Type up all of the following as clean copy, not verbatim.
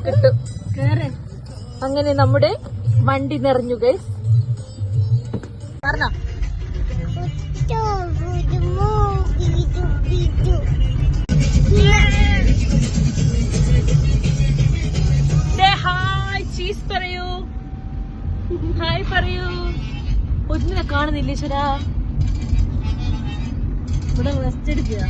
കിട്ടും. അങ്ങനെ നമ്മുടെ വണ്ടി നിറഞ്ഞു ഗൈസ്. പറഞ്ഞോ ഹായ് ചീസ് പറയൂ, ഹായ് പറയൂ. ഒന്നിനെ കാണുന്നില്ല ഈശ്വരാ. ഇവിടെ റെസ്റ്റ് എടുക്കുക.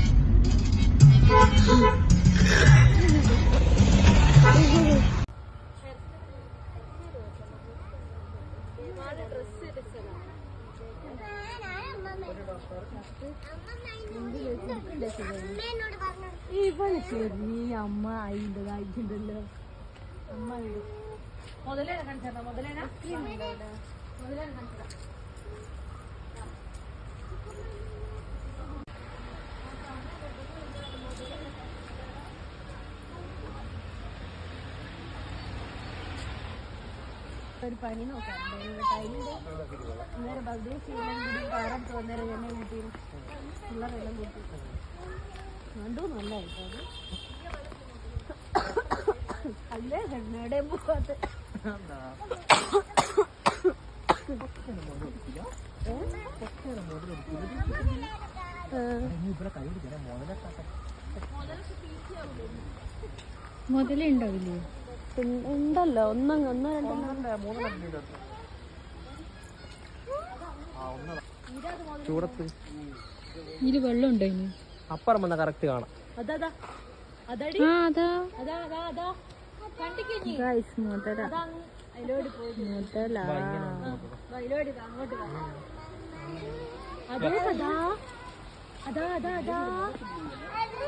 ഇവള് ശരി അമ്മ അയിണ്ടല്ലോ. അമ്മ മുതലേനെ കാണിച്ചാ മുതലേന കാണിച്ചാ. ഒരു പനി നോക്കാം ടൈമിന്റെ നേരെ ബർഡേ ചെയ്യാൻ കൂടി കാരം തോന്നേരം എന്നെ കൂട്ടി പിള്ളേരെല്ലാം കൂട്ടി കണ്ടു. നല്ലായിട്ടോ അത് അല്ലേ എണ്ണയുടെയും പോകാത്ത മുതലുണ്ടാവില്ലേ? ഉണ്ടല്ലോ. ഒന്നോ ചൂടത്ത് ഇതില് വെള്ളം ഉണ്ടോ? ഇനി അപ്പുറം വന്ന കറക്റ്റ് കാണാം.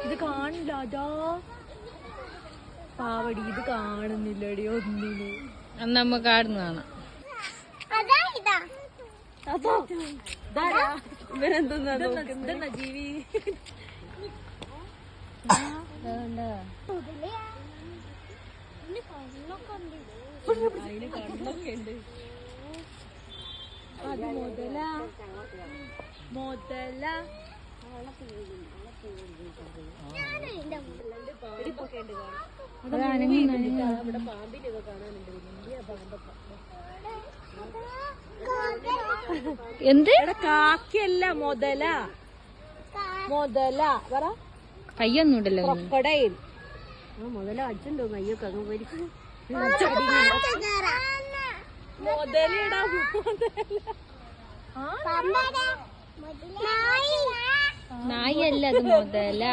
ഇത് കാണില്ല. അതാ പാവടി, ഇത് കാണുന്നില്ലടി ഒന്നിന്. അന്ന് നമുക്ക് ആടുന്ന കാണാം. ഇവരെന്താ ജീവി? അതിന് കണ്ണൊക്കെ ഉണ്ട്. അത് മുതല ഇവിടെ പാമ്പിനൊക്കെ കാണാനുണ്ട്. വലിയ പാമ്പൊക്കെ. എന്ത് കാക്കയല്ല, മുതല പറ. കയ്യൊന്നുണ്ടല്ലോ. ക്രൊക്കഡൈൽ. മുതല അച്ഛൻ്റെ കയ്യൊക്കെ അങ്ങ് പോയി. മുതലടാ നായല്ല, അത് മുതല.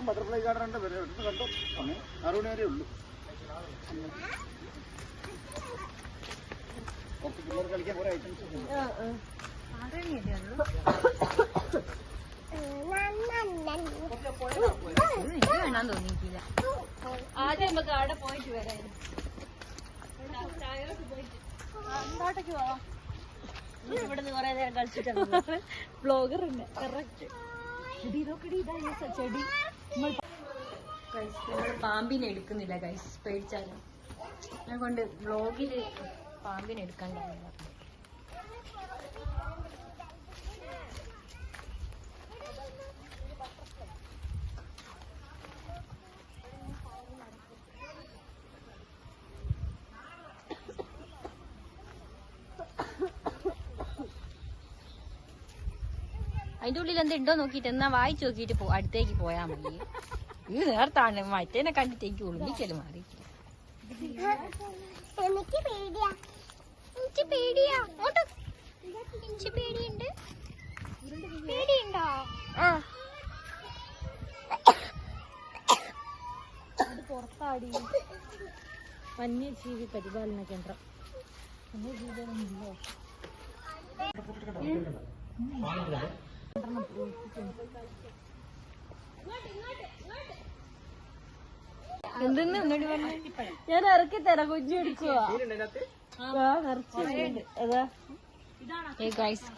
ബട്ടർഫ്ലൈ ഗാർഡൻ കണ്ടോ? 6 മണി വരെ ഉള്ളൂ. പിള്ളേർ കളിക്കാൻ കുറെ ഐറ്റംസ് തോന്നിയിട്ടില്ല. ആദ്യം നമുക്ക് അവിടെ പോയിട്ട് വരായിരുന്നു. അങ്ങോട്ടേക്ക് പോവാം. ഇവിടെ നിന്ന് കുറെ നേരം കളിച്ചിട്ടാണ്. ബ്ലോഗർ ഉണ്ട് കറക്റ്റ്. ചെടി പാമ്പിനെ എടുക്കുന്നില്ല ഗൈസ്, പേടിച്ചാലും. അതുകൊണ്ട് വ്ലോഗില് പാമ്പിനെ എടുക്കണ്ടാവില്ല. അതിന്റെ ഉള്ളിൽ എന്തുണ്ടോ നോക്കിട്ട് എന്നാ വായിച്ചു നോക്കിട്ട് അടുത്തേക്ക് പോയാ മതി. ഇത് നേർത്താണ് മറ്റേനെ കണ്ടിട്ട് എനിക്ക് ഉള്ളിക്കല് മാറി. അത് പുറത്താടി. വന്യജീവി പരിപാലന കേന്ദ്രം. വന്യജീവികളൊന്നുമില്ലോ. എന്തെന്ന് ഒന്നുകൂടി പറഞ്ഞു. ഞാൻ ഇറക്കി തരാം. കുഞ്ഞു പിടിക്കുവാ.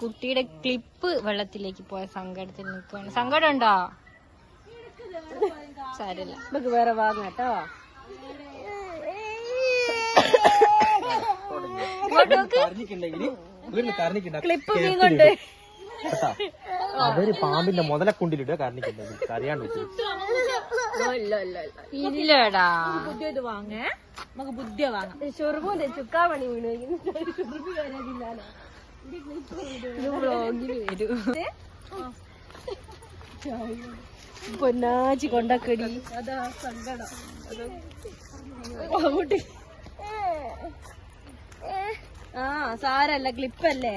കുട്ടിയുടെ ക്ലിപ്പ് വെള്ളത്തിലേക്ക് പോയ സങ്കടത്തിൽ നിൽക്കുകയാണ്. സങ്കടം ഉണ്ടോ? സാരമില്ല, നമുക്ക് വേറെ വാങ്ങാട്ടോ. ക്ലിപ്പ് കൊണ്ട് അവര് പാമ്പിന്റെ മുതലക്കുണ്ടിലിടുക കരണിക്കുണ്ടെങ്കിൽ അറിയാണ്ട് ഇല്ലടാ. ബുദ്ധിയായിട്ട് വാങ്ങേ, നമുക്ക് ബുദ്ധിയ വാങ്ങാം. ഷൊർബൂന്റെ ചുക്കാ പണി വീണ് പൊന്നാച്ചി കൊണ്ടക്കടി. അതാ സങ്കടം. ആ സാരല്ല, ക്ലിപ്പല്ലേ.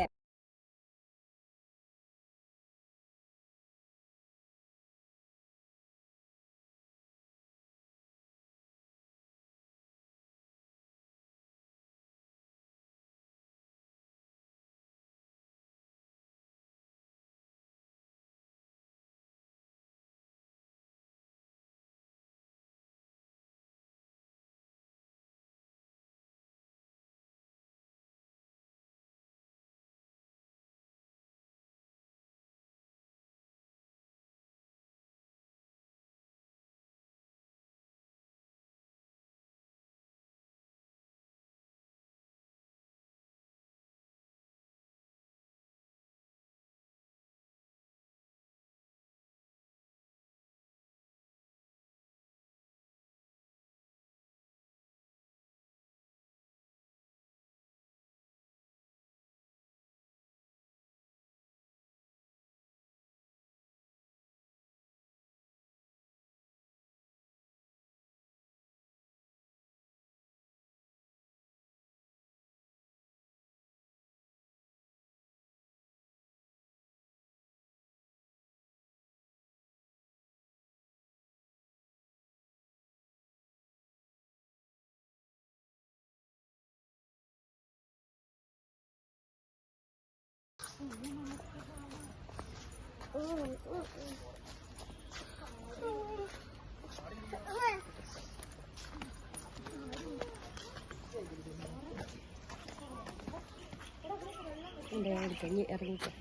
ഇറങ്ങിക്കോ.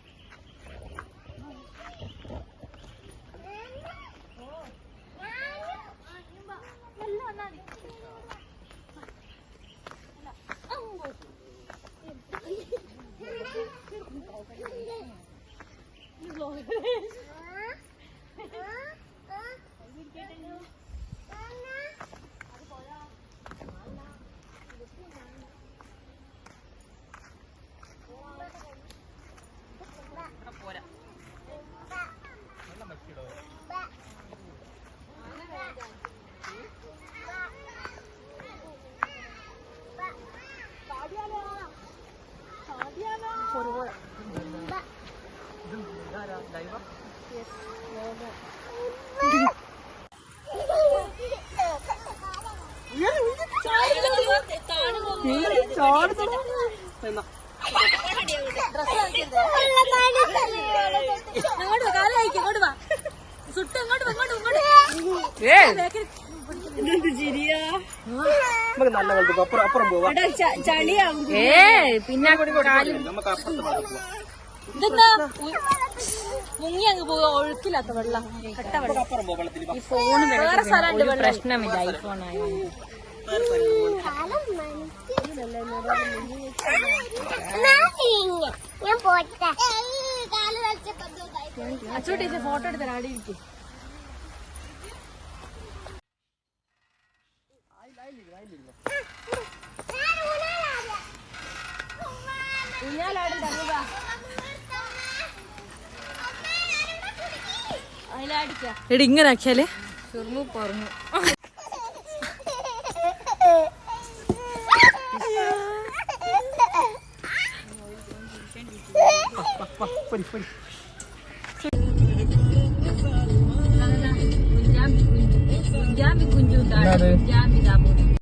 പിന്നെ മുങ്ങി അങ്ങ് പോവുക. ഒഴുക്കില്ലാത്ത വെള്ളം, കട്ട വെള്ളം. ഈ ഫോണ് വേറെ സ്ഥലം പ്രശ്നമില്ല. ഐഫോൺ ആയതുകൊണ്ട് അച്ചോട്ടി ഫോട്ടോ എടുത്തരാ. ആടി ഇരിക്കും. എടി ഇങ്ങനെ ആക്കിയാലേ ചുരുങ്ങു പറഞ്ഞു. കുഞ്ചാമ്പി കുഞ്ചു കുഞ്ചാമ്പി